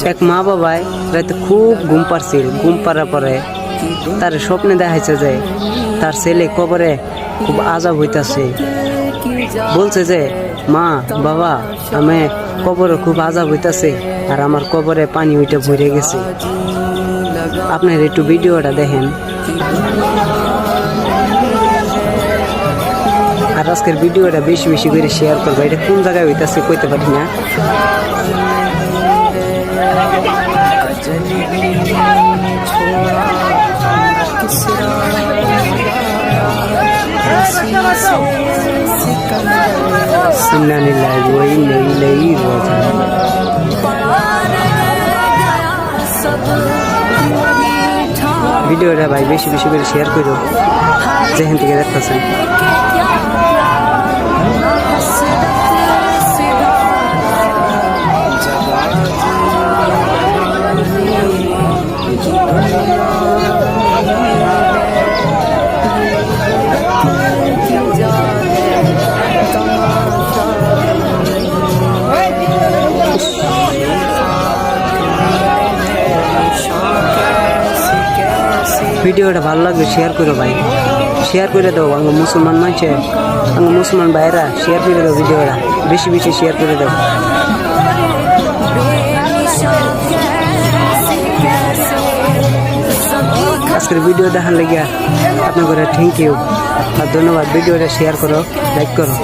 এক মা বাবায় রাতে খুব ঘুম পাড়ছিল। ঘুম পাড়ার পরে তার স্বপ্নে দেখাইছে যে তার ছেলে কবরে খুব আজাব হইতাছে। বলছে যে মা বাবা আমি কবরে খুব আজাব হইতাছে আর আমার কবরে পানি উঠে ভরে গেছে। আপনার একটু ভিডিওটা দেখেন। আর আজকের ভিডিওটা বেশি বেশি করে শেয়ার করবো। এটা কোন জায়গায় হইতাছে কইতে পারি না। ভিডিওটা ভাই বেশি বেশি করে শেয়ার করো যেখান থেকে দেখতেছেন। ভিডিওটা ভালো লাগলে শেয়ার করো ভাই, শেয়ার করে দাও। আমার মুসলমান মানছে, আমার মুসলমান ভাইরা শেয়ার করে দাও ভিডিওটা, বেশি বেশি শেয়ার করে দাও। আজকের ভিডিও দেখার লাগিয়া আপনার থ্যাংক ইউ আর ধন্যবাদ। ভিডিওটা শেয়ার করো, লাইক করো।